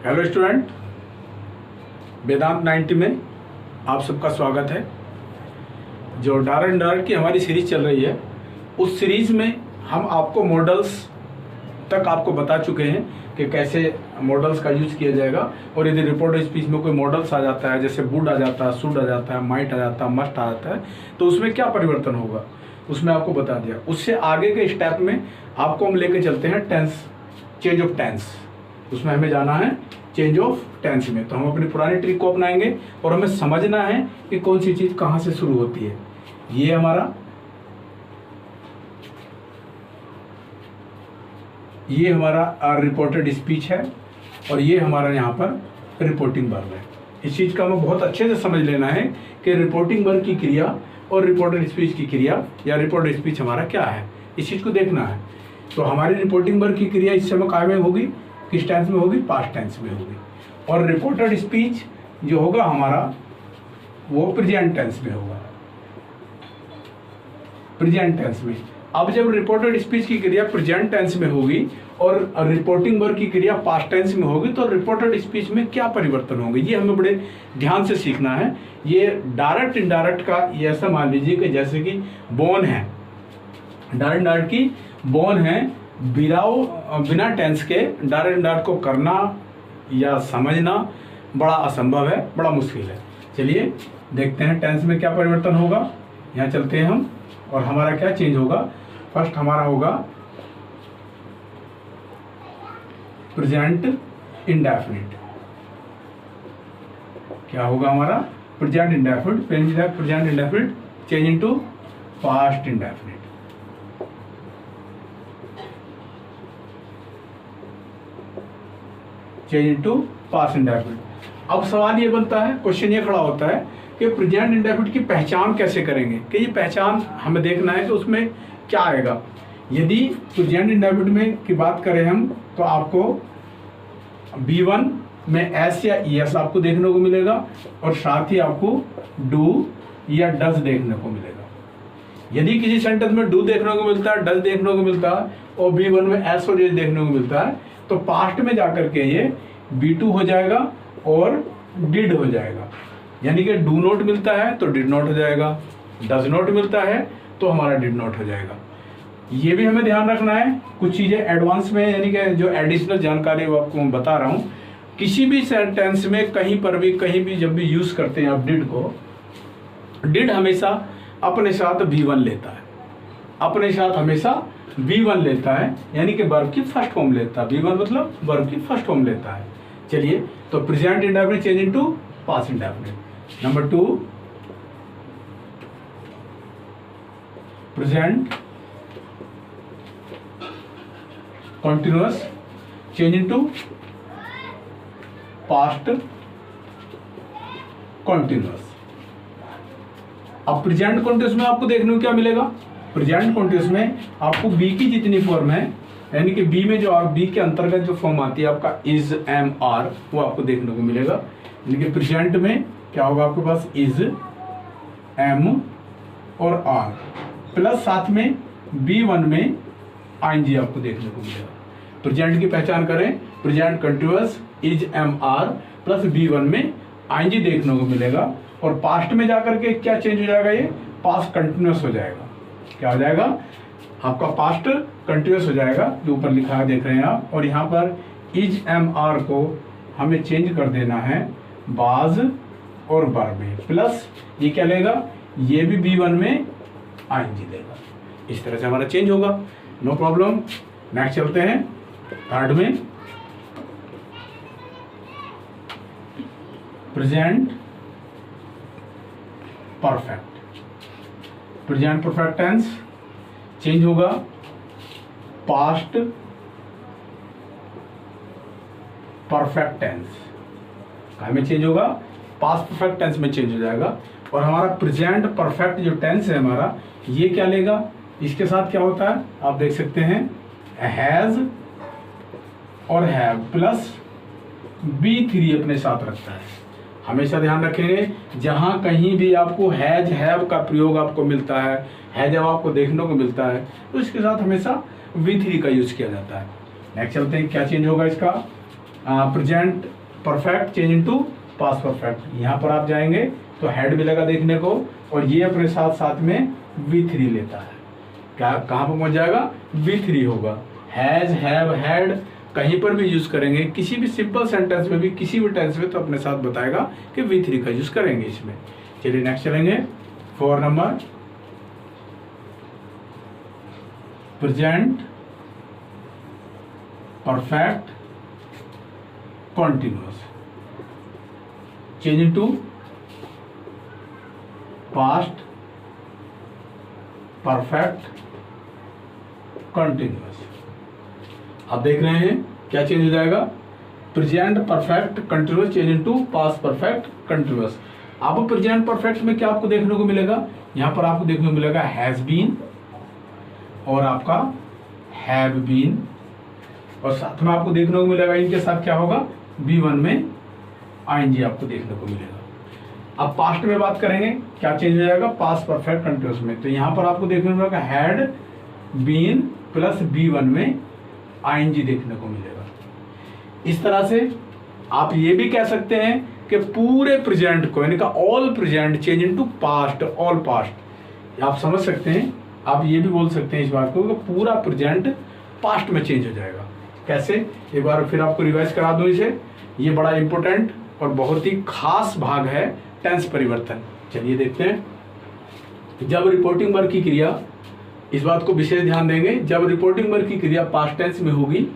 Hello student, वेदांत 90 में आप सबका स्वागत है। जो डायरेक्ट इनडायरेक्ट की हमारी सीरीज चल रही है, उस सीरीज में हम आपको मॉडल्स तक आपको बता चुके हैं कि कैसे मॉडल्स का यूज़ किया जाएगा। और यदि रिपोर्ट स्पीच में कोई मॉडल्स आ जाता है, जैसे वुड आ जाता है, शुड आ जाता है, माइट आ जाता है, मस्ट आ जाता है, तो उसमें क्या परिवर्तन होगा उसमें आपको बता दिया। उससे आगे के स्टेप में आपको हम लेके चलते हैं टेंस, चेंज ऑफ टेंस। उसमें हमें जाना है चेंज ऑफ टेंस में। तो हम अपनी पुरानी ट्रिक को अपनाएंगे और हमें समझना है कि कौन सी चीज़ कहाँ से शुरू होती है। ये हमारा रिपोर्टेड स्पीच है और ये हमारा यहाँ पर रिपोर्टिंग वर्ब है। इस चीज़ का हमें बहुत अच्छे से समझ लेना है कि रिपोर्टिंग वर्ब की क्रिया और रिपोर्टेड स्पीच की क्रिया या रिपोर्टेड स्पीच हमारा क्या है, इस चीज़ को देखना है। तो हमारी रिपोर्टिंग वर्ब की क्रिया इस समय काय में होगी, किस टेंस में होगी, पास्ट टेंस में होगी। और रिपोर्टेड स्पीच जो होगा हमारा वो प्रेजेंट टेंस में होगा, प्रेजेंट टेंस में। अब जब रिपोर्टेड स्पीच की क्रिया प्रेजेंट टेंस में होगी और रिपोर्टिंग वर्ब की क्रिया पास्ट टेंस में होगी, तो रिपोर्टेड स्पीच में क्या परिवर्तन होंगे ये हमें बड़े ध्यान से सीखना है। ये डायरेक्ट इनडायरेक्ट का ये ऐसा मान लीजिए कि जैसे कि बोन है, डायरेक्ट इनडायरेक्ट की बोन है, बिना टेंस के डायरेक्ट इनडायरेक्ट को करना या समझना बड़ा असंभव है, बड़ा मुश्किल है। चलिए देखते हैं टेंस में क्या परिवर्तन होगा। यहाँ चलते हैं हम और हमारा क्या चेंज होगा। फर्स्ट हमारा होगा प्रेजेंट इंडेफिनिट। क्या होगा हमारा present indefinite, present indefinite change into past indefinite. Change into past indefinite. अब सवाल ये बनता है, क्वेश्चन ये खड़ा होता है कि प्रेजेंट इंडेफिनिट की पहचान कैसे करेंगे, कि ये पहचान हमें देखना है कि उसमें क्या आएगा। यदि प्रेजेंट इंडेफिनिट में की बात करें हम, तो आपको B1 में एस या ES आपको देखने को मिलेगा और साथ ही आपको डू या डज देखने को मिलेगा। यदि किसी सेंटेंस में डू देखने को मिलता है, डज देखने को मिलता है और B1 में एस और एस देखने को मिलता है, तो पास्ट में जाकर के ये B2 हो जाएगा और डिड हो जाएगा। यानी कि डू नॉट मिलता है तो डिड नॉट हो जाएगा, डज नॉट मिलता है तो हमारा डिड नॉट हो जाएगा। ये भी हमें ध्यान रखना है, कुछ चीज़ें एडवांस में, यानी कि जो एडिशनल जानकारी वो आपको मैं बता रहा हूँ। किसी भी सेंटेंस में कहीं पर भी, कहीं भी जब भी यूज़ करते हैं आप डिड को, डिड हमेशा अपने साथ B1 लेता है, अपने साथ हमेशा B1 लेता है, यानी कि वर्ब की फर्स्ट फॉर्म लेता है। B1 मतलब वर्ब की फर्स्ट फॉर्म लेता है। चलिए, तो present indefinite change into past indefinite. Number 2, present continuous change into past continuous. अब प्रेजेंट कंटिन्यूअस में आपको देखने को क्या मिलेगा, प्रेजेंट कंटिन्यूअस में आपको बी की जितनी फॉर्म है, यानी कि बी में जो आप बी के अंतर्गत जो फॉर्म आती है आपका इज, एम, आर, वो आपको देखने को मिलेगा। यानी कि प्रेजेंट में क्या होगा आपके पास इज, एम और आर, प्लस साथ में B1 में ING आपको देखने को मिलेगा। प्रेजेंट की पहचान करें, present continuous is, am, are plus B1 में ING देखने को मिलेगा। और पास्ट में जाकर के क्या चेंज हो जाएगा, ये पास्ट कंटिन्यूअस हो जाएगा। क्या हो जाएगा आपका पास्ट कंटिन्यूअस हो जाएगा, जो ऊपर लिखा है देख रहे हैं आप। और यहाँ पर इज, एम, आर को हमें चेंज कर देना है बाज और बर में, प्लस ये क्या लेगा, ये भी B1 में ING लेगा। इस तरह से हमारा चेंज होगा, नो प्रॉब्लम। नेक्स्ट चलते हैं थर्ड में, present perfect. Present perfect tense change होगा पास्ट परफेक्ट टेंस। हमें चेंज होगा पास्ट परफेक्ट टेंस में चेंज हो जाएगा। और हमारा प्रेजेंट परफेक्ट जो टेंस है हमारा, ये क्या लेगा, इसके साथ क्या होता है आप देख सकते हैं, हैज और हैव प्लस B3 अपने साथ रखता है। हमेशा ध्यान रखेंगे, जहां कहीं भी आपको हैज, हैव का प्रयोग आपको मिलता है, है जब आपको देखने को मिलता है, तो इसके साथ हमेशा V3 का यूज किया जाता है। नेक्स्ट चलते हैं, क्या चेंज होगा इसका, present perfect change into past perfect. यहाँ पर आप जाएंगे तो हैड मिलेगा देखने को, और ये अपने साथ साथ में V3 लेता है। क्या कहाँ पर पहुँच जाएगा? V3 होगा। हैज, हैव, हैड कहीं पर भी यूज करेंगे, किसी भी सिंपल सेंटेंस में भी, किसी भी टेंस में, तो अपने साथ बताएगा कि V3 का यूज करेंगे इसमें। चलिए नेक्स्ट चलेंगे। 4 number, present perfect continuous change into past perfect continuous. आप देख रहे हैं क्या चेंज हो जाएगा? Present perfect continuous change into past perfect continuous. अब प्रेजेंट परफेक्ट में क्या आपको देखने को मिलेगा? यहाँ पर आपको देखने को मिलेगा हैज बीन और आपका हैव बीन, और साथ में आपको देखने को मिलेगा इनके साथ क्या होगा? B1 में ING आपको देखने को मिलेगा। अब पास्ट में बात करेंगे, क्या चेंज हो जाएगा? पास्ट परफेक्ट कंटिन्यूअस में, तो यहाँ पर आपको देखने को मिलेगा हैड बीन प्लस B1 में ING देखने को मिलेगा। इस तरह से आप ये भी कह सकते हैं कि पूरे प्रेजेंट को, यानी का all present change into past, all past. आप समझ सकते हैं, आप ये भी बोल सकते हैं इस बात को कि पूरा प्रेजेंट पास्ट में चेंज हो जाएगा। कैसे? एक बार फिर आपको रिवाइज करा दूं इसे। ये बड़ा इंपॉर्टेंट और बहुत ही खास भाग है टेंस परिवर्तन। चलिए देखते हैं। जब रिपोर्टिंग वर्ग की क्रिया, इस बात को विशेष ध्यान देंगे, जब रिपोर्टिंग वर्ग की क्रिया पास्ट टेंस में होगी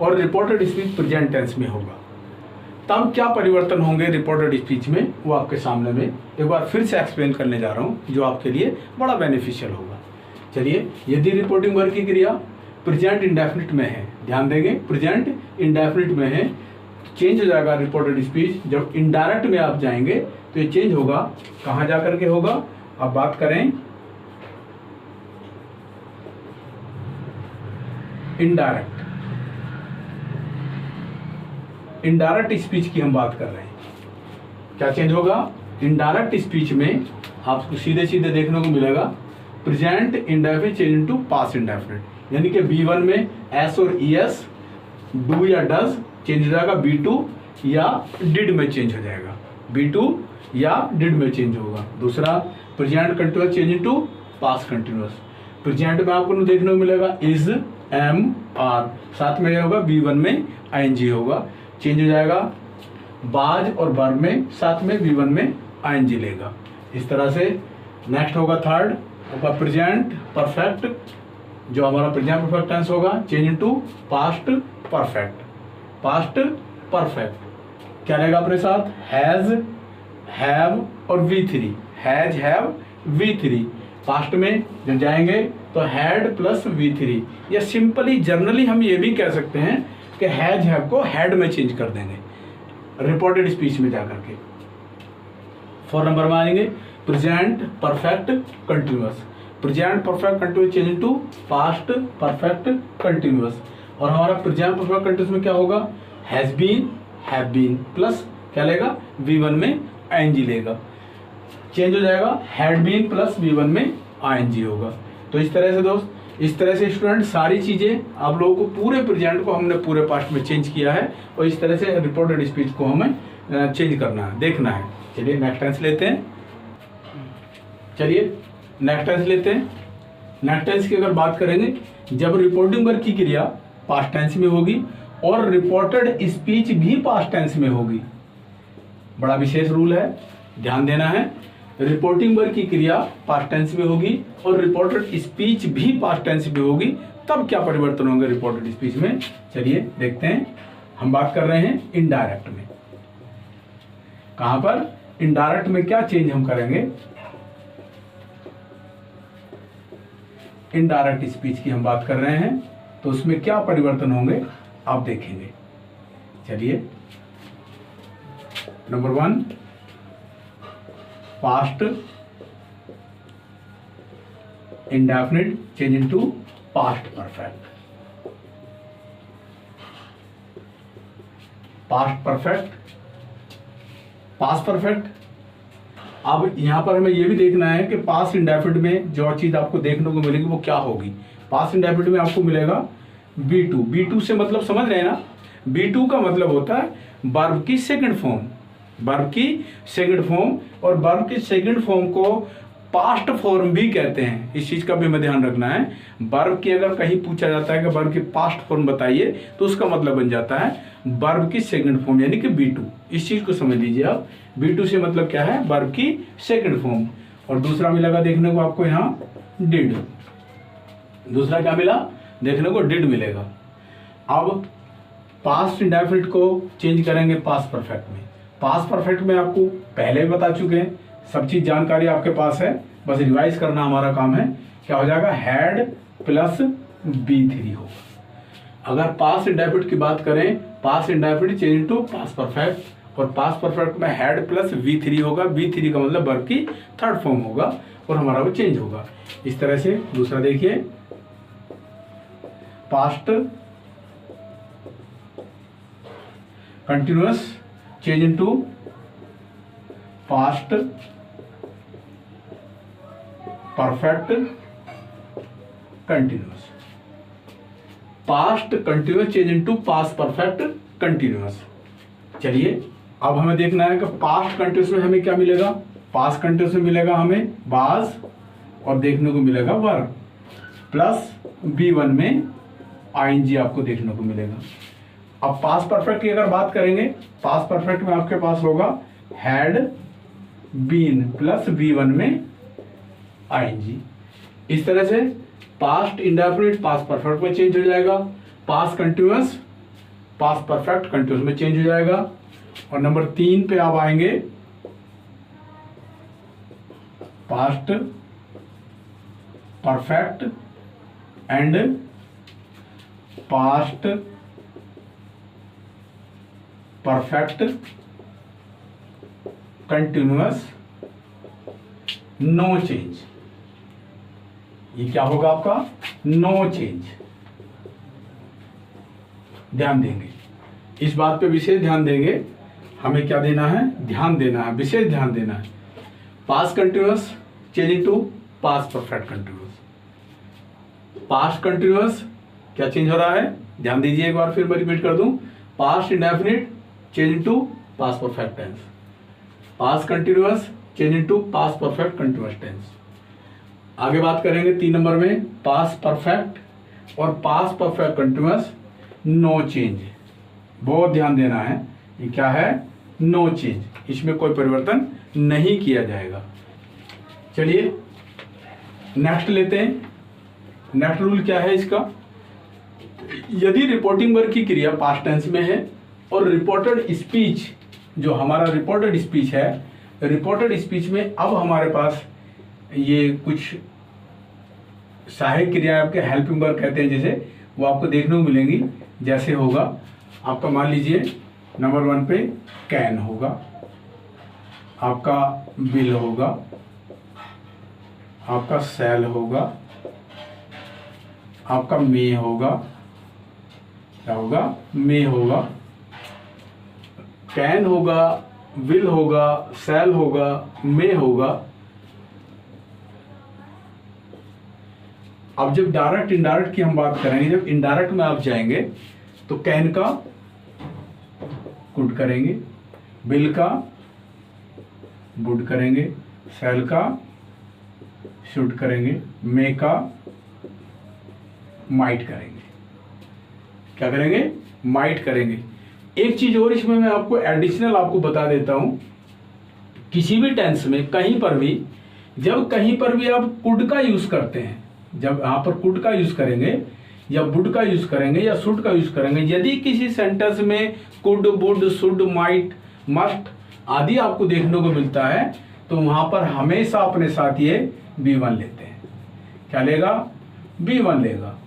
और रिपोर्टेड स्पीच प्रेजेंट टेंस में होगा, तब क्या परिवर्तन होंगे रिपोर्टेड स्पीच में, वो आपके सामने में एक बार फिर से एक्सप्लेन करने जा रहा हूँ, जो आपके लिए बड़ा बेनिफिशियल होगा। चलिए, यदि रिपोर्टिंग वर्ग की क्रिया प्रेजेंट इंडेफिनिट में है, ध्यान देंगे प्रेजेंट इंडेफिनिट में है, चेंज हो जाएगा रिपोर्टेड स्पीच। जब इनडायरेक्ट में आप जाएंगे तो ये चेंज होगा, कहाँ जा करके होगा? अब बात करें इनडायरेक्ट, इनडायरेक्ट स्पीच की हम बात कर रहे हैं। क्या चेंज होगा? इनडायरेक्ट स्पीच में आपको सीधे सीधे देखने को मिलेगा present indefinite change into past indefinite, यानी कि B1 में S और ES, डू या डज चेंज हो जाएगा, B2 या डिड में चेंज हो जाएगा, B2 या डिड में चेंज होगा। दूसरा, present continuous change into past continuous. Present में आपको देखने को मिलेगा इज, एम, आर, साथ में होगा B1 में ING होगा, चेंज हो जाएगा बाज और वर्ब में, साथ में B1 में ING लेगा। इस तरह से नेक्स्ट होगा थर्ड, होगा प्रेजेंट परफेक्ट, जो हमारा प्रेजेंट परफेक्ट टेंस होगा, change into past perfect, past perfect. क्या रहेगा अपने साथ? हैज, हैव और V3, has, have, V3। Past में जब जाएंगे तो हैड प्लस V3, या सिंपली जर्नली हम ये भी कह सकते हैं कि हैज, हैव को हैड में चेंज कर देंगे रिपोर्टेड स्पीच में जाकर के। 4 नंबर में आएंगे present perfect continuous, present perfect continuous change into past perfect continuous. और हमारा प्रेजेंट परफेक्ट कंटिन्यूअस में क्या होगा? Has been, have been plus क्या लेगा? V1 में ING लेगा, चेंज हो जाएगा हैड बीन प्लस V1 में ING होगा। तो इस तरह से दोस्त, इस तरह से स्टूडेंट सारी चीज़ें आप लोगों को, पूरे प्रेजेंट को हमने पूरे पास्ट में चेंज किया है, और इस तरह से रिपोर्टेड स्पीच को हमें चेंज करना है, देखना है। चलिए नेक्स्ट टेंस लेते हैं। चलिए नेक्स्ट टेंस लेते हैं। नेक्स्ट टेंस की अगर बात करेंगे, जब रिपोर्टिंग वर्ग की क्रिया पास्ट टेंस में होगी और रिपोर्टेड स्पीच भी पास्ट टेंस में होगी, बड़ा विशेष रूल है, ध्यान देना है। रिपोर्टिंग वर्ग की क्रिया पास्ट टेंस में होगी और रिपोर्टेड स्पीच भी पास्ट टेंस में होगी, तब क्या परिवर्तन होंगे रिपोर्टेड स्पीच में? चलिए देखते हैं। हम बात कर रहे हैं इनडायरेक्ट में। कहां पर? इनडायरेक्ट में क्या चेंज हम करेंगे? इनडायरेक्ट स्पीच की हम बात कर रहे हैं, तो उसमें क्या परिवर्तन होंगे आप देखेंगे। चलिए, number 1 past indefinite change into past perfect, past perfect, past perfect. अब यहां पर हमें यह भी देखना है कि पास्ट इंडेफिनिट में जो चीज आपको देखने को मिलेगी वो क्या होगी। पास्ट इंडेफिनिट में आपको मिलेगा B2, B2 से मतलब समझ रहे हैं ना, B2 का मतलब होता है वर्ब की सेकंड फॉर्म, वर्ब की सेकंड फॉर्म, और वर्ब की सेकंड फॉर्म को पास्ट फॉर्म भी कहते हैं। इस चीज का भी हमें ध्यान रखना है। वर्ब की अगर कहीं पूछा जाता है कि वर्ब की पास्ट फॉर्म बताइए, तो उसका मतलब बन जाता है वर्ब की सेकंड फॉर्म, यानी कि B2। इस चीज को समझ लीजिए आप। B2 से मतलब क्या है? वर्ब की सेकंड फॉर्म। और दूसरा मिलेगा देखने को आपको यहाँ डिड। दूसरा क्या मिला देखने को? डिड मिलेगा। अब पास्ट इंडेफिनिट को चेंज करेंगे पास्ट परफेक्ट में। पास्ट परफेक्ट में आपको पहले भी बता चुके हैं, सब चीज जानकारी आपके पास है, बस रिवाइज करना हमारा काम है। क्या हो जाएगा? हैड प्लस B3 होगा। अगर पास्ट इंडेफिनिट की बात करें, past indefinite change to past perfect, और पास्ट परफेक्ट में हैड प्लस V3 होगा। V3 का मतलब वर्ब की थर्ड फॉर्म होगा और हमारा वो चेंज होगा। इस तरह से दूसरा देखिए, past continuous change into past perfect continuous. Past continuous change into past perfect continuous. चलिए अब हमें देखना है कि पास्ट कंटिन्यूअस में हमें क्या मिलेगा। पास्ट कंटिन्यूअस में मिलेगा हमें वाज, और देखने को मिलेगा वर, प्लस B1 में ING आपको देखने को मिलेगा। अब पास्ट परफेक्ट की अगर बात करेंगे, पास्ट परफेक्ट में आपके पास होगा हैड बीन प्लस B1 में ING। इस तरह से पास्ट इंडेफिनिट पास्ट परफेक्ट में चेंज हो जाएगा, past continuous past perfect continuous में चेंज हो जाएगा। और नंबर 3 पे आप आएंगे, past perfect and past perfect continuous no change. ये क्या होगा आपका? No change. ध्यान देंगे इस बात पे, विशेष ध्यान देंगे। हमें क्या देना है? ध्यान देना है, विशेष ध्यान देना है। Past continuous change into past perfect continuous. Past continuous क्या चेंज हो रहा है? ध्यान दीजिए, एक बार फिर मैं रिपीट कर दूं। Past indefinite change into past perfect tense, past continuous change into past perfect continuous tense. आगे बात करेंगे 3 नंबर में, पास्ट परफेक्ट और past perfect continuous no change. बहुत ध्यान देना है, ये क्या है? नो चेंज, इसमें कोई परिवर्तन नहीं किया जाएगा। चलिए नेक्स्ट लेते हैं। नेक्स्ट रूल क्या है इसका? यदि रिपोर्टिंग वर्ब की क्रिया पास्ट टेंस में है और रिपोर्टेड स्पीच, जो हमारा रिपोर्टेड स्पीच है, रिपोर्टेड स्पीच में अब हमारे पास ये कुछ सहायक क्रिया आपके हेल्पिंग वर्ब कहते हैं, जैसे वो आपको देखने को मिलेंगी। जैसे होगा आपका, मान लीजिए नंबर 1 पे कैन होगा, आपका विल होगा, आपका सेल होगा, आपका मे होगा, क्या होगा? मे होगा, कैन होगा, विल होगा, सेल होगा, मे होगा। अब जब डायरेक्ट इनडायरेक्ट की हम बात करेंगे, जब इनडायरेक्ट में आप जाएंगे तो कैन का कुड करेंगे, विल का वुड करेंगे, सेल का शुड करेंगे, मे का माइट करेंगे। क्या करेंगे? माइट करेंगे। एक चीज और इसमें मैं आपको एडिशनल आपको बता देता हूं, किसी भी टेंस में कहीं पर भी, जब कहीं पर भी आप कुड का यूज करते हैं, जब यहां पर कुड का यूज करेंगे या वुड का यूज करेंगे या शुड का यूज करेंगे, यदि किसी सेंटेंस में could, would, should, might, must आदि आपको देखने को मिलता है, तो वहां पर हमेशा अपने साथ ये B1 लेते हैं। क्या लेगा? B1 लेगा।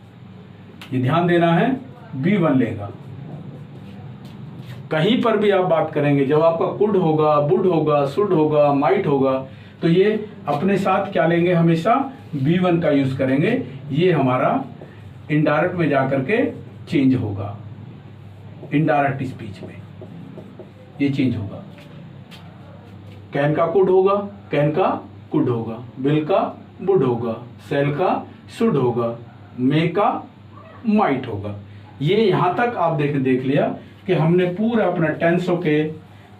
ये ध्यान देना है, B1 लेगा। कहीं पर भी आप बात करेंगे, जब आपका कुड होगा, वुड होगा, शुड होगा, माइट होगा, तो ये अपने साथ क्या लेंगे? हमेशा B1 का यूज करेंगे। ये हमारा इनडायरेक्ट में जाकर के चेंज होगा, इनडायरेक्ट स्पीच में ये चेंज होगा। कैन का कुड होगा, कैन का कुड होगा, विल का वुड होगा, सेल का शुड होगा, मे का माइट होगा। ये यहां तक आप देख लिया, कि हमने पूरा अपना टेंसों के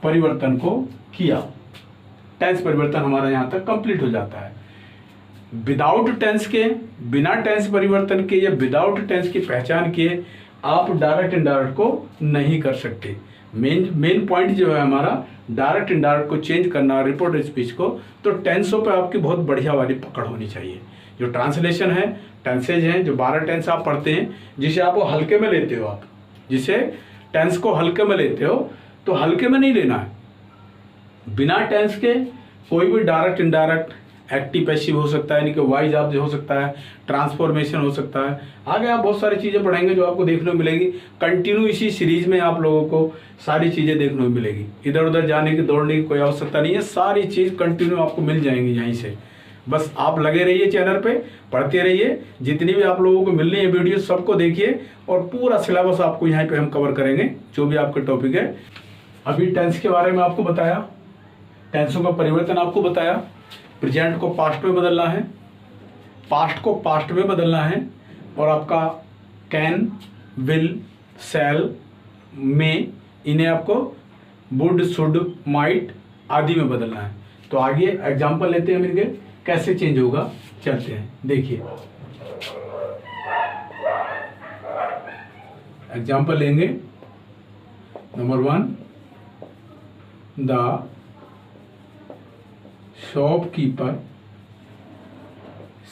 परिवर्तन को किया। टेंस परिवर्तन हमारा यहाँ तक कंप्लीट हो जाता है। विदाउट टेंस के, बिना टेंस परिवर्तन के या विदाउट टेंस की पहचान किए आप डायरेक्ट इनडायरेक्ट को नहीं कर सकते। मेन पॉइंट जो है हमारा डायरेक्ट इनडायरेक्ट को चेंज करना, रिपोर्ट स्पीच को, तो टेंसों पे आपकी बहुत बढ़िया वाली पकड़ होनी चाहिए। जो ट्रांसलेशन है, टेंसेज हैं, जो 12 टेंस आप पढ़ते हैं, जिसे आप वो हल्के में लेते हो, आप जिसे टेंस को हल्के में लेते हो, तो हल्के में नहीं लेना है। बिना टेंस के कोई भी डायरेक्ट इनडायरेक्ट, एक्टिव पैसिव हो सकता है, यानी कि वाइज ऑब्जेक्ट हो सकता है, ट्रांसफॉर्मेशन हो सकता है। आगे आप बहुत सारी चीज़ें पढ़ेंगे जो आपको देखने को मिलेगी। कंटिन्यू इसी सीरीज में आप लोगों को सारी चीज़ें देखने को मिलेगी। इधर उधर जाने की, दौड़ने की कोई आवश्यकता नहीं है। सारी चीज़ कंटिन्यू आपको मिल जाएंगी यहीं से। बस आप लगे रहिए चैनल पे, पढ़ते रहिए। जितनी भी आप लोगों को मिल रही है वीडियो, सबको देखिए और पूरा सिलेबस आपको यहाँ पे हम कवर करेंगे, जो भी आपका टॉपिक है। अभी टेंस के बारे में आपको बताया, टेंसों का परिवर्तन आपको बताया। प्रेजेंट को पास्ट में बदलना है, पास्ट को पास्ट में बदलना है, और आपका कैन, विल, शैल, में, इन्हें आपको वुड, शुड, माइट आदि में बदलना है। तो आगे एग्जाम्पल लेते हैं मिलके, कैसे चेंज होगा, चलते हैं। देखिए एग्जाम्पल लेंगे। Number 1, the shopkeeper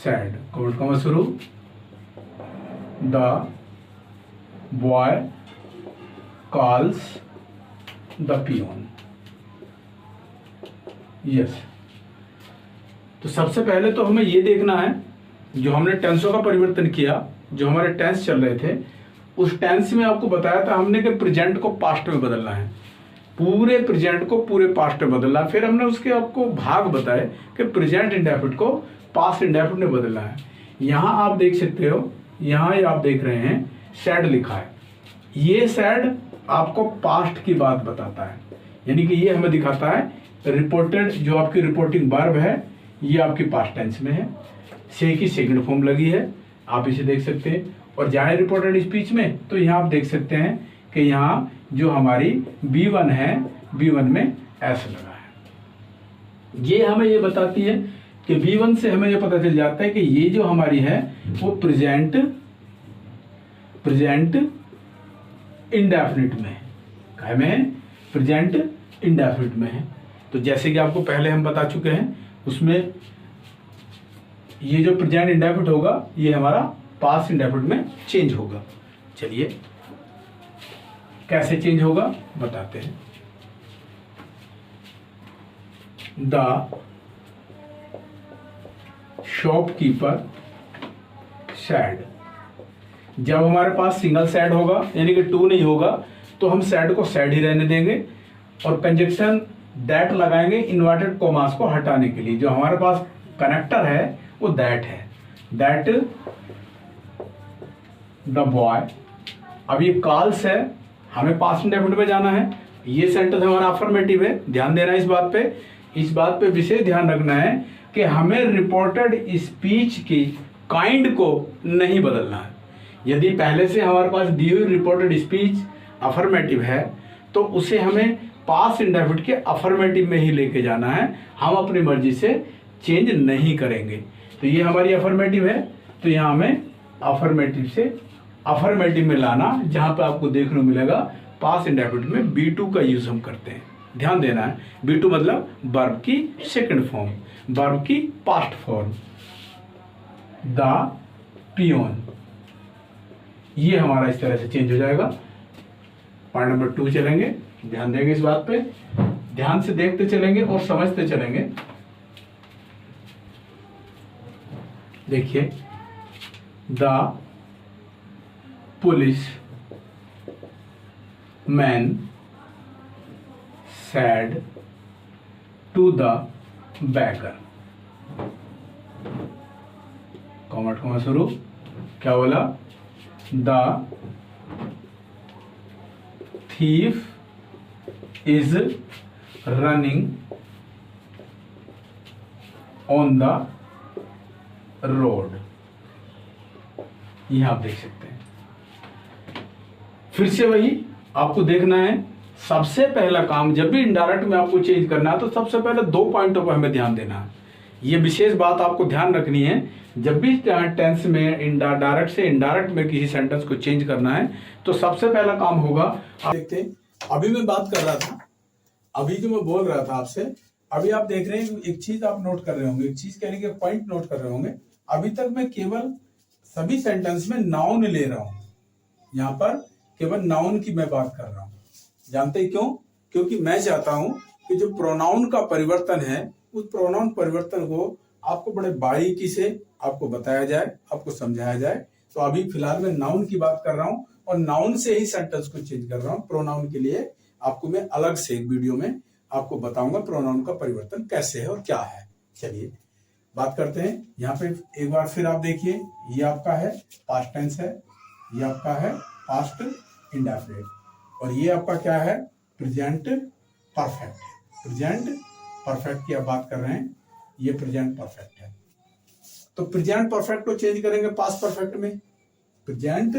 said, comma शुरू, the boy calls the peon. Yes, तो सबसे पहले तो हमें ये देखना है, जो हमने टेंसों का परिवर्तन किया, जो हमारे टेंस चल रहे थे, उस टेंस में आपको बताया था हमने कि प्रेजेंट को पास्ट में बदलना है, पूरे प्रेजेंट को पूरे पास्ट में बदलना है। फिर हमने उसके आपको भाग बताए कि प्रेजेंट इंडेफिनिट को पास्ट इंडेफिनिट में बदलना है। यहाँ आप देख सकते हो, यहाँ ये आप देख रहे हैं सैड लिखा है। ये सैड आपको पास्ट की बात बताता है, यानी कि ये हमें दिखाता है रिपोर्टेड, जो आपकी रिपोर्टिंग वर्ब है, ये आपकी पास्ट टेंस में है, से की सेकंड फॉर्म लगी है, आप इसे देख सकते हैं। और जाए रिपोर्टेड स्पीच में, तो यहाँ आप देख सकते हैं कि यहाँ जो हमारी B1 है, B1 में S लगा है। ये हमें ये बताती है कि B1 से हमें ये पता चल जाता है कि ये जो हमारी है वो प्रेजेंट इंडेफिनिट में है। क्या में है? प्रेजेंट इंडेफिनिट में है। तो जैसे कि आपको पहले हम बता चुके हैं, उसमें ये जो प्रेजेंट इंडेफिनिट होगा, ये हमारा पास्ट इंडेफिनिट में चेंज होगा। चलिए कैसे चेंज होगा बताते हैं। द शॉपकीपर सैड, जब हमारे पास सिंगल सैड होगा, यानी कि 2 नहीं होगा, तो हम सैड को सैड ही रहने देंगे और कंजक्शन दैट लगाएंगे इन्वर्टेड कॉमास को हटाने के लिए। जो हमारे पास कनेक्टर है वो दैट है, दैट द बॉय। अब ये कॉल्स है, हमें पास्ट इंडेफिनिट में जाना है। ये सेंटेंस हमारा अफर्मेटिव है, ध्यान देना इस बात पे। इस बात पे विशेष ध्यान रखना है कि हमें रिपोर्टेड स्पीच की काइंड को नहीं बदलना है। यदि पहले से हमारे पास दी हुई रिपोर्टेड स्पीच अफर्मेटिव है, तो उसे हमें पास्ट इंडेफिनिट के अफर्मेटिव में ही लेके जाना है, हम अपनी मर्जी से चेंज नहीं करेंगे। तो ये हमारी अफर्मेटिव है, तो यहाँ हमें अफर्मेटिव से अफर्मेटिव में लाना, जहाँ पे आपको देखने को मिलेगा पास्ट इंडेफिनिट में B2 का यूज हम करते हैं। ध्यान देना है, B2 मतलब वर्ब की सेकंड फॉर्म, वर्ब की पास्ट फॉर्म। द पियोन, ये हमारा इस तरह से चेंज हो जाएगा। पॉइंट नंबर 2 चलेंगे, ध्यान देंगे इस बात पे, ध्यान से देखते चलेंगे और समझते चलेंगे। देखिए, the policeman said to the baker, comma शुरू, क्या बोला? द thief is running on the road। यह आप देख सकते हैं। फिर से वही आपको देखना है सबसे पहला काम, जब भी इनडायरेक्ट में आपको चेंज करना है तो सबसे पहले 2 पॉइंटों पर हमें ध्यान देना है। ये विशेष बात आपको ध्यान रखनी है। जब भी टेंस में डायरेक्ट से इनडायरेक्ट में किसी सेंटेंस को चेंज करना है तो सबसे पहला काम होगा, आप देखते हैं अभी मैं बात कर रहा था, अभी जो मैं बोल रहा था आपसे, अभी आप देख रहे हैं एक चीज आप नोट कर रहे होंगे, एक चीज कहने के पॉइंट नोट कर रहे होंगे। अभी तक मैं केवल सभी सेंटेंस में नाउन ले रहा हूं, यहाँ पर केवल नाउन की मैं बात कर रहा हूं। जानते हैं क्यों? क्योंकि मैं चाहता हूं कि जो प्रोनाउन का परिवर्तन है उस प्रोनाउन परिवर्तन को आपको बड़े बारीकी से आपको बताया जाए, आपको समझाया जाए। तो अभी फिलहाल मैं नाउन की बात कर रहा हूं और नाउन से ही सेंटेंस को चेंज कर रहा हूं। प्रोनाउन के लिए आपको मैं अलग से एक वीडियो में आपको बताऊंगा प्रोनाउन का परिवर्तन कैसे है और क्या है। चलिए बात करते हैं। यहाँ पे एक बार फिर आप देखिए, ये आपका है पास्ट टेंस है, ये आपका है पास्ट इंडेफिनिट, और ये आपका क्या है? Present perfect. प्रेजेंट परफेक्ट की आप बात कर रहे हैं, ये प्रेजेंट परफेक्ट है। तो प्रेजेंट परफेक्ट को चेंज करेंगे पास्ट परफेक्ट में, प्रेजेंट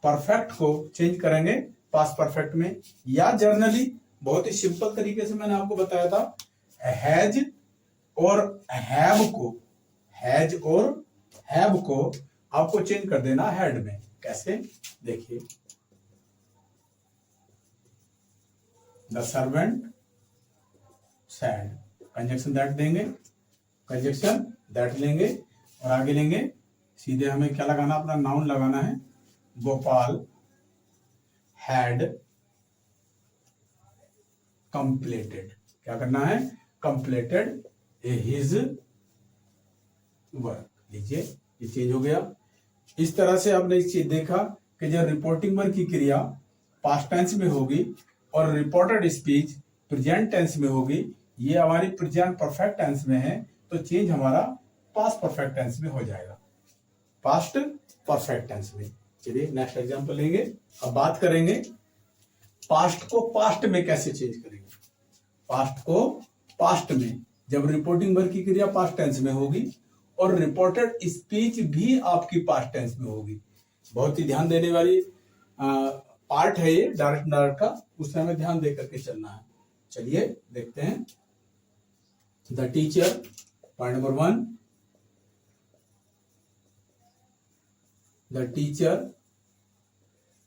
परफेक्ट को चेंज करेंगे पास्ट परफेक्ट में, या जर्नली बहुत ही सिंपल तरीके से मैंने आपको बताया था, हैज और हैव को, हैज और हैव को आपको चेंज कर देना हैड में। कैसे? देखिए, the servant sad, conjunction that देंगे, कंजक्शन दैट लेंगे और आगे लेंगे, सीधे हमें क्या लगाना? अपना नाउन लगाना है। गोपाल हैड कंप्लीटेड, क्या करना है? Completed his work. लीजिए, ये चेंज हो गया। इस तरह से आपने एक चीज देखा कि जब रिपोर्टिंग वर्क की क्रिया पास्ट टेंस में होगी और रिपोर्टेड स्पीच प्रेजेंट टेंस में होगी, ये हमारी प्रेजेंट परफेक्ट टेंस में है, तो चेंज हमारा पास्ट परफेक्ट टेंस में हो जाएगा, पास्ट परफेक्ट टेंस में। चलिए नेक्स्ट एग्जांपल लेंगे। अब बात करेंगे पास्ट को पास्ट में कैसे चेंज करेंगे। पास्ट को पास्ट में, जब रिपोर्टिंग वर्क की क्रिया पास्ट टेंस में होगी और रिपोर्टेड स्पीच भी आपकी पास्ट टेंस में होगी। बहुत ही ध्यान देने वाली पार्ट है ये, डायरेक्ट डायरेक्ट का, उसमें हमें ध्यान दे करके चलना है। चलिए देखते हैं। The teacher, point number 1, the teacher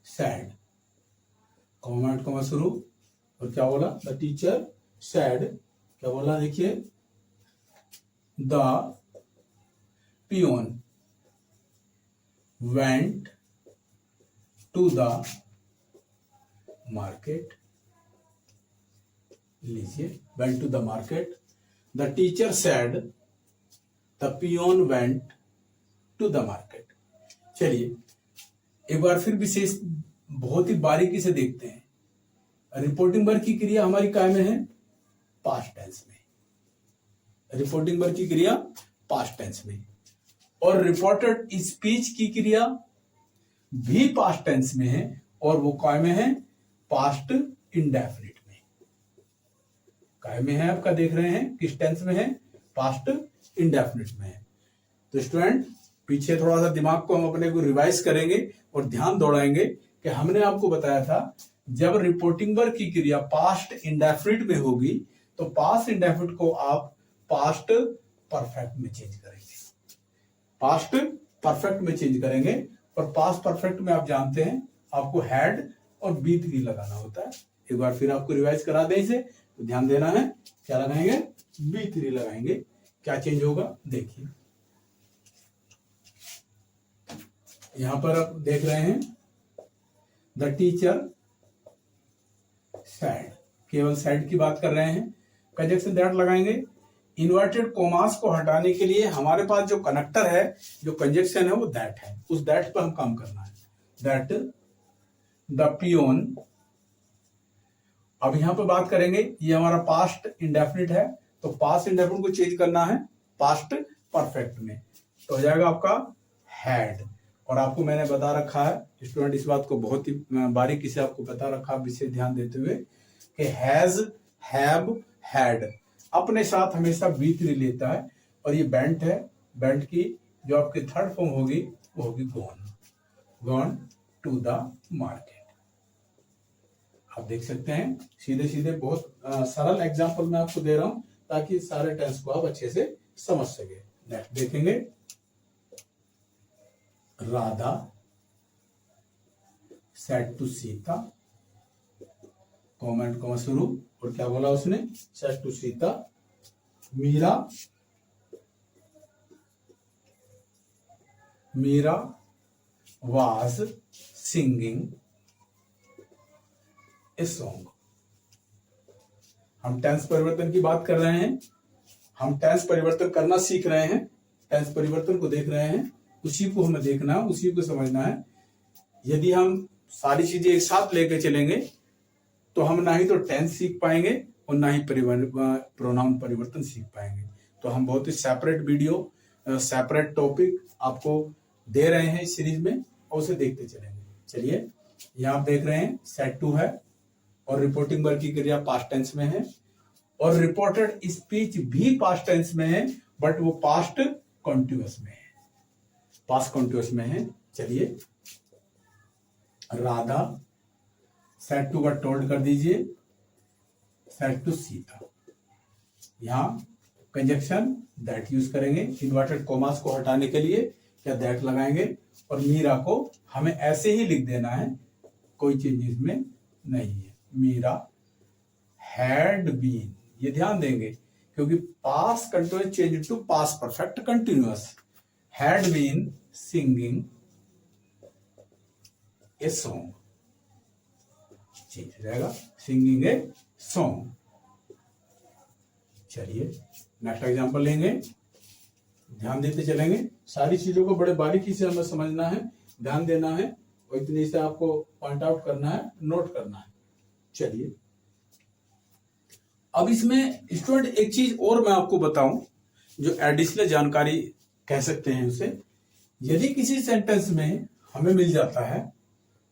sad, comma शुरू, और क्या बोला? द टीचर सैड, क्या बोला? देखिए, the peon went to the market. लीजिए, went to the market, the teacher said, the peon went to the market. चलिए एक बार फिर विशेष बहुत ही बारीकी से देखते हैं। रिपोर्टिंग वर्क की क्रिया हमारी काय में है? पास्ट टेंस में। रिपोर्टिंग वर्क की क्रिया पास्ट टेंस में, और रिपोर्टेड स्पीच की क्रिया भी पास्ट टेंस में है, और वो काय में है? पास्ट इंडेफिनिट में। काय में है आपका? देख रहे हैं किस टेंस में है? पास्ट इंडेफिनिट में है। तो स्टूडेंट, पीछे थोड़ा सा दिमाग को हम अपने को रिवाइज करेंगे और ध्यान दौड़ाएंगे कि हमने आपको बताया था जब रिपोर्टिंग वर्क की क्रिया पास्ट इंडेफिनिट में होगी तो पास्ट इंडेफिनिट को आप पास्ट परफेक्ट में चेंज करेंगे, पास्ट परफेक्ट में चेंज करेंगे। और पास्ट परफेक्ट में आप जानते हैं आपको हैड और B3 लगाना होता है। एक बार फिर आपको रिवाइज करा दें इसे, तो ध्यान देना है। क्या लगाएंगे? B3 लगाएंगे। क्या चेंज होगा? देखिए, यहां पर आप देख रहे हैं द टीचर सैड, केवल सैड की बात कर रहे हैं। कंजक्शन दैट लगाएंगे। इन्वर्टेड कोमास को हटाने के लिए हमारे पास जो कनेक्टर है, जो कंजक्शन है, वो दैट है। उस दैट पर हम काम करना है। दैट द पियोन, अब यहां पर बात करेंगे, ये हमारा पास्ट इंडेफिनिट है, तो पास्ट इंडेफिनिट को चेंज करना है पास्ट परफेक्ट में, तो हो जाएगा आपका हैड। और आपको मैंने बता रखा है स्टूडेंट, इस बात को बहुत ही बारीकी से आपको बता रखा, विशेष ध्यान देते हुए कि हैज, हैव, हैड अपने साथ हमेशा B3 लेता है। और ये बेंट है, बेंट की जो आपकी थर्ड फॉर्म होगी वो होगी gone, gone to the market. आप देख सकते हैं सीधे सीधे बहुत सरल एग्जांपल मैं आपको दे रहा हूं ताकि सारे टेंस को आप अच्छे से समझ सके। नेक्स्ट देखेंगे, Radha said to Sita, comment comma शुरू, और क्या बोला उसने, said to Sita, Meera was singing a song. हम टेंस परिवर्तन की बात कर रहे हैं, हम टेंस परिवर्तन करना सीख रहे हैं, टेंस परिवर्तन को देख रहे हैं, उसी को हमें देखना, उसी को समझना है। यदि हम सारी चीजें एक साथ लेके चलेंगे तो हम ना ही तो टेंस सीख पाएंगे और ना ही प्रोनाउन परिवर्तन सीख पाएंगे। तो हम बहुत ही सेपरेट वीडियो, सेपरेट टॉपिक आपको दे रहे हैं इस सीरीज में, और उसे देखते चलेंगे। चलिए, यहाँ आप देख रहे हैं सेड टू है और रिपोर्टिंग वर्ब की क्रिया पास्ट टेंस में है, और रिपोर्टेड स्पीच भी पास्ट टेंस में है, बट वो पास्ट कॉन्टिन्यूअस में है, पास्ट कॉन्टिन्यूअस में है। चलिए, राधा सेड टू का टोल्ड कर दीजिए, सेड टू सीता। यहां कंजक्शन दैट यूज करेंगे, इन्वर्टेड कॉमास को हटाने के लिए क्या दैट लगाएंगे, और मीरा को हमें ऐसे ही लिख देना है, कोई चेंज इसमें नहीं है। मीरा हैड बीन, ये ध्यान देंगे क्योंकि past continuous change to past perfect continuous, had been singing a song, change हो जाएगा, सिंगिंग ए सॉन्ग। चलिए नेक्स्ट एग्जांपल लेंगे, ध्यान देते चलेंगे, सारी चीजों को बड़े बारीकी से हमें समझना है, ध्यान देना है, और इतने से आपको पॉइंट आउट करना है, नोट करना है। चलिए, अब इसमें स्टूडेंट एक चीज और मैं आपको बताऊं जो एडिशनल जानकारी कह सकते हैं उसे। यदि किसी सेंटेंस में हमें मिल जाता है,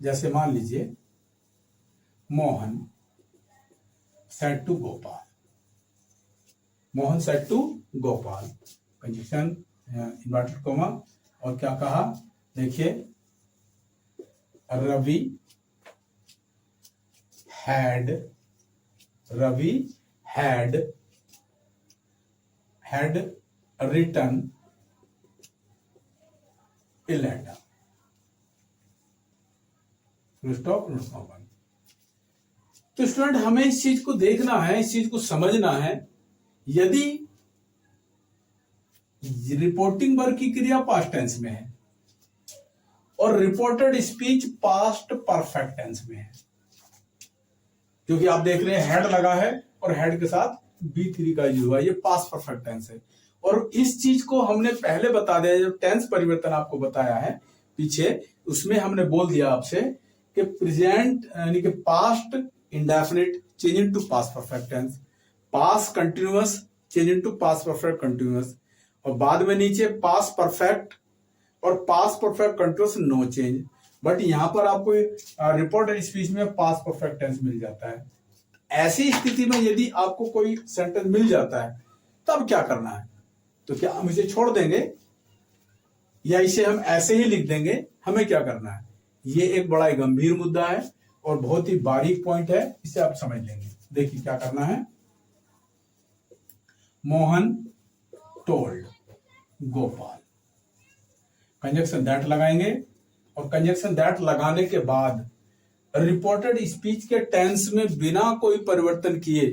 जैसे मान लीजिए Mohan said to Gopal, Mohan said to Gopal, conjunction inverted comma, और क्या कहा, देखिए Ravi had written a letter, stop. तो स्टूडेंट हमें इस चीज को देखना है, इस चीज को समझना है। यदि रिपोर्टिंग वर्ब की क्रिया पास्ट टेंस में है और reported speech past perfect tense में है, क्योंकि आप देख रहे हैं हेड लगा है और हेड के साथ B3 का यूज हुआ, ये पास्ट परफेक्ट टेंस है। और इस चीज को हमने पहले बता दिया, जो टेंस परिवर्तन आपको बताया है पीछे, उसमें हमने बोल दिया आपसे कि प्रेजेंट यानी कि past indefinite change into past perfect tense, past continuous change into past perfect continuous, और बाद में नीचे पास्ट परफेक्ट और past perfect continuous no change. But यहां पर आपको रिपोर्टेड स्पीच में पास्ट परफेक्ट टेंस मिल जाता है। ऐसी स्थिति में यदि आपको कोई सेंटेंस मिल जाता है तब क्या करना है, तो क्या हम इसे छोड़ देंगे या इसे हम ऐसे ही लिख देंगे, हमें क्या करना है? ये एक बड़ा ही गंभीर मुद्दा है और बहुत ही बारीक पॉइंट है, इसे आप समझ लेंगे। देखिए क्या करना है, Mohan told Gopal, conjunction that लगाएंगे, और कंजक्शन दैट लगाने के बाद रिपोर्टेड स्पीच के टेंस में बिना कोई परिवर्तन किए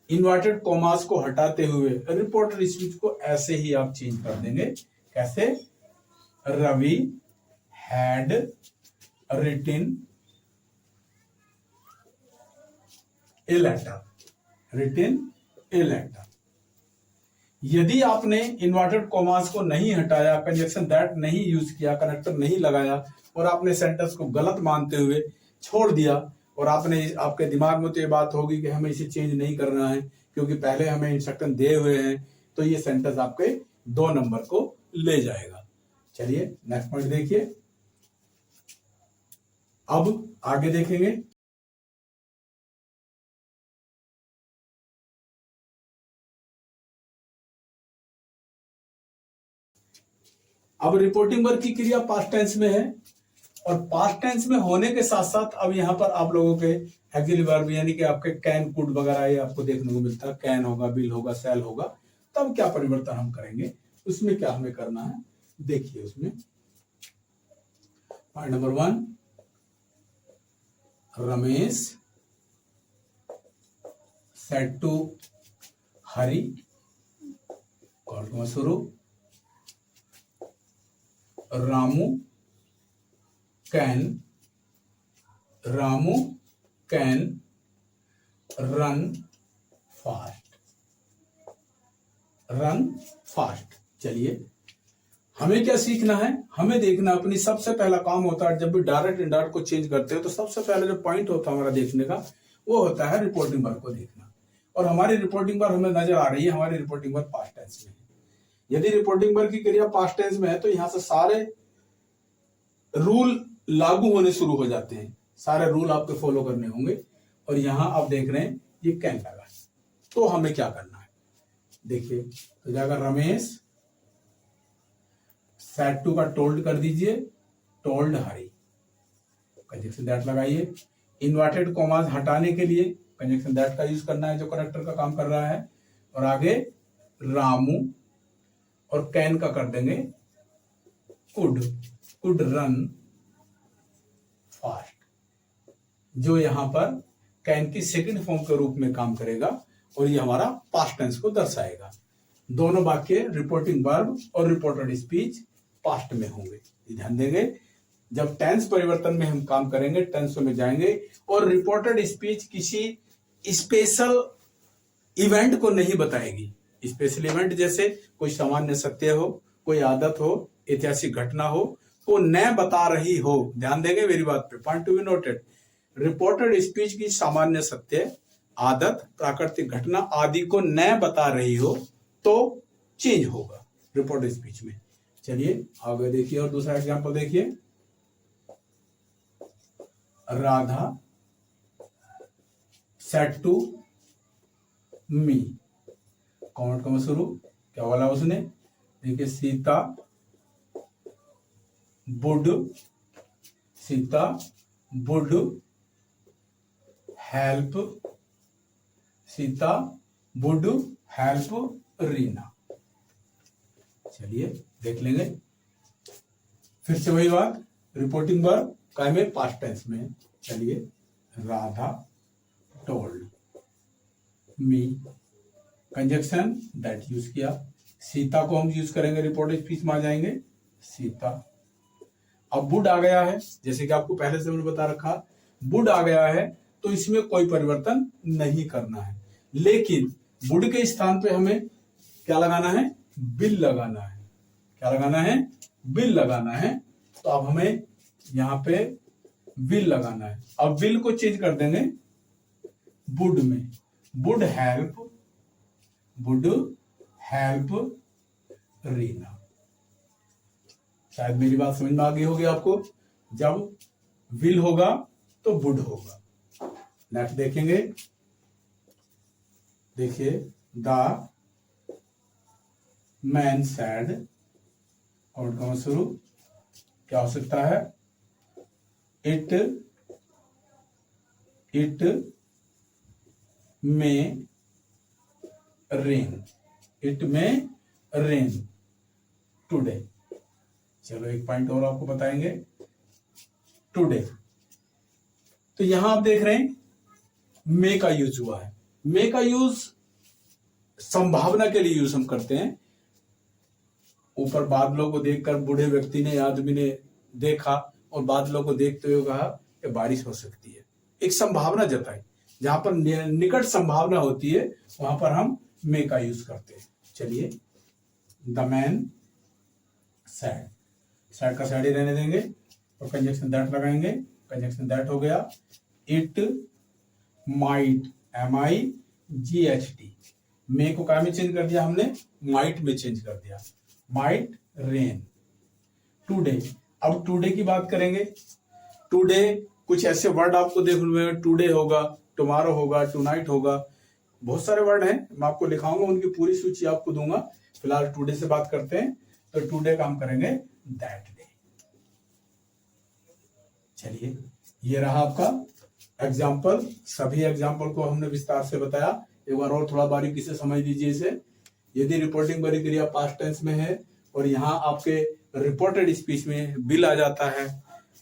इन्वर्टेड कॉमास को हटाते हुए रिपोर्टेड स्पीच को ऐसे ही आप चेंज कर देंगे। कैसे? Ravi had written a letter, written a letter. यदि आपने इन्वर्टेड कॉमास को नहीं हटाया, कंजक्शन दैट नहीं यूज किया, कनेक्टर नहीं लगाया, और आपने सेंटेंस को गलत मानते हुए छोड़ दिया, और आपके दिमाग में तो ये बात होगी कि हमें इसे चेंज नहीं करना है क्योंकि पहले हमें इंस्ट्रक्शन दिए हुए हैं, तो ये सेंटेंस आपके 2 नंबर को ले जाएगा। चलिए नेक्स्ट पॉइंट देखिए, अब आगे देखेंगे। अब रिपोर्टिंग वर्ब की क्रिया पास्ट टेंस में है, और पास्ट टेंस में होने के साथ साथ अब यहां पर आप लोगों के एक्सिलरी वर्ब यानी कि आपके कैन, कुड वगैरह ये आपको देखने को मिलता है। कैन होगा, विल होगा, शैल होगा। तब क्या परिवर्तन हम करेंगे, उसमें क्या हमें करना है, देखिए उसमें point number 1, Ramesh said to Hari, call शुरू, रामू कैन रन फास्ट। चलिए हमें क्या सीखना है, हमें देखना अपनी सबसे पहला काम होता है जब भी डायरेक्ट इनडायरेक्ट को चेंज करते हो तो सबसे पहले जो पॉइंट होता है हमारा देखने का वो होता है रिपोर्टिंग वर्ब को देखना। और हमारी रिपोर्टिंग वर्ब हमें नजर आ रही है, हमारी रिपोर्टिंग वर्ब पास्ट टेंस में है। यदि रिपोर्टिंग वर्ब की क्रिया पास्ट टेंस में है तो यहां से सारे रूल लागू होने शुरू हो जाते हैं, सारे रूल आपको फॉलो करने होंगे। और यहां आप देख रहे हैं ये कैन लगा, तो हमें क्या करना है देखिए, तो जाकर रमेश सेड टू का टोल्ड कर दीजिए, टोल्ड हरी, कंजक्शन दैट लगाइए। इन्वर्टेड कॉमास हटाने के लिए कंजक्शन दैट का यूज करना है जो करेक्टर का काम कर रहा है। और आगे रामू और कैन का कर देंगे कुड रन फास्ट, जो यहां पर कैन की सेकंड फॉर्म के रूप में काम करेगा और ये हमारा पास्ट टेंस को दर्शाएगा। दोनों वाक्य रिपोर्टिंग वर्ब और रिपोर्टेड स्पीच पास्ट में होंगे। ध्यान देंगे जब टेंस परिवर्तन में हम काम करेंगे, टेंस में जाएंगे। और रिपोर्टेड स्पीच किसी स्पेशल इवेंट को नहीं बताएगी। स्पेशल इवेंट जैसे कोई सामान्य सत्य हो, कोई आदत हो, ऐतिहासिक घटना हो, तो न बता रही हो। ध्यान देंगे मेरी बात पे, point to be noted. Reported speech की सामान्य सत्य, आदत, प्राकृतिक घटना आदि को न बता रही हो तो चेंज होगा रिपोर्टेड स्पीच में। चलिए आगे देखिए और दूसरा एग्जांपल देखिए, Radha said to me, comment का शुरू, क्या बोला उसने, देखिए सीता वुड हेल्प रीना। चलिए देख लेंगे फिर से वही बात, रिपोर्टिंग वर्ब काय में पास्ट टेंस में। चलिए Radha told me, conjunction that use किया। सीता को हम यूज करेंगे, रिपोर्टेड स्पीच में आ जाएंगे सीता। अब वुड आ गया है, जैसे कि आपको पहले से मैंने बता रखा, वुड आ गया है तो इसमें कोई परिवर्तन नहीं करना है। लेकिन वुड के स्थान पे हमें क्या लगाना है, बिल लगाना है। क्या लगाना है, बिल लगाना है। तो अब हमें यहां पे विल लगाना है। अब विल को चेंज कर देंगे वुड में, वुड हेल्प रीना। शायद मेरी बात समझ में आ गई होगी आपको। जब विल होगा तो वुड होगा। नेक्स्ट देखेंगे, देखिए द मैन सैड, और कौन शुरू, क्या हो सकता है, इट में रेन टुडे। चलो एक पॉइंट और आपको बताएंगे, टुडे। तो यहां आप देख रहे हैं मे का यूज हुआ है। मे का यूज संभावना के लिए यूज हम करते हैं। ऊपर बादलों को देखकर बूढ़े व्यक्ति ने, आदमी ने देखा और बादलों को देखते हुए कहा कि बारिश हो सकती है, एक संभावना जताई। जहां पर निकट संभावना होती है वहां पर हम मे का यूज करते हैं। चलिए द मैन सैड, सैड का सैड ही रहने देंगे और कंजक्शन दैट लगाएंगे। कंजक्शन दैट हो गया, इट माइट, MIGHT। मे को क्या में चेंज कर दिया हमने, माइट में चेंज कर दिया, माइट रेन टुडे। अब टुडे की बात करेंगे। टुडे कुछ ऐसे वर्ड आपको देखने में, टुडे होगा, टुमारो होगा, टुनाइट होगा, बहुत सारे वर्ड हैं, मैं आपको लिखाऊंगा, उनकी पूरी सूची आपको दूंगा। फिलहाल टुडे से बात करते हैं। तो टुडे काम करेंगे दैट डे। चलिए ये रहा आपका एग्जाम्पल, सभी एग्जाम्पल को हमने विस्तार से बताया। एक बार और थोड़ा बारीकी से समझ लीजिए इसे। यदि रिपोर्टिंग बड़ी क्रिया पास्ट टेंस में है और यहाँ आपके रिपोर्टेड स्पीच में बिल आ जाता है,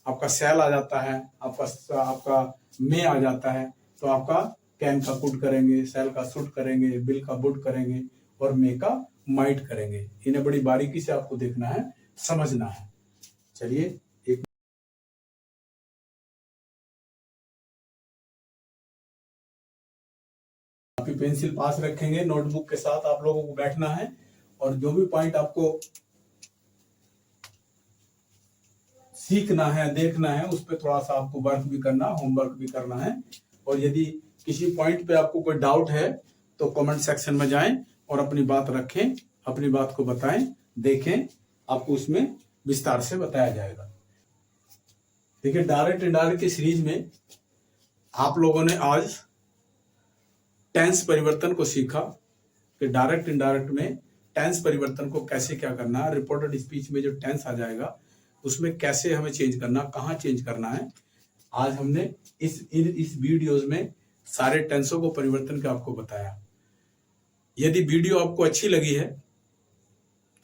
आपका सेल आ जाता है, आपका मे आ जाता है, तो आपका कैन का कुड करेंगे, सेल का शुड करेंगे, बिल का वुड करेंगे और मे का माइट करेंगे। इन्हें बड़ी बारीकी से आपको देखना है, समझना है। चलिए एक कॉपी पेंसिल पास रखेंगे, नोटबुक के साथ आप लोगों को बैठना है और जो भी पॉइंट आपको सीखना है, देखना है, उस पर थोड़ा सा आपको वर्क भी करना, होमवर्क भी करना है। और यदि किसी पॉइंट पे आपको कोई डाउट है तो कमेंट सेक्शन में जाएं और अपनी बात रखें, अपनी बात को बताएं, देखें, आपको उसमें विस्तार से बताया जाएगा। देखिए, डायरेक्ट इनडायरेक्ट की सीरीज में आप लोगों ने आज टेंस परिवर्तन को सीखा कि डायरेक्ट इनडायरेक्ट में टेंस परिवर्तन को कैसे क्या करना है। रिपोर्टेड स्पीच में जो टेंस आ जाएगा उसमें कैसे हमें चेंज करना, कहाँ चेंज करना है। आज हमने इस वीडियोज में सारे टेंसों को परिवर्तन का आपको बताया। यदि वीडियो आपको अच्छी लगी है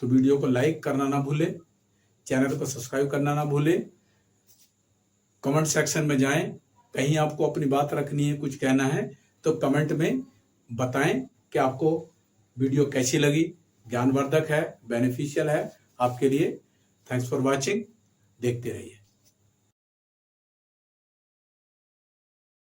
तो वीडियो को लाइक करना ना भूलें, चैनल को सब्सक्राइब करना ना भूलें, कमेंट सेक्शन में जाएं, कहीं आपको अपनी बात रखनी है, कुछ कहना है तो कमेंट में बताएं कि आपको वीडियो कैसी लगी, ज्ञानवर्धक है, बेनिफिशियल है आपके लिए। थैंक्स फॉर वॉचिंग, देखते रहिए।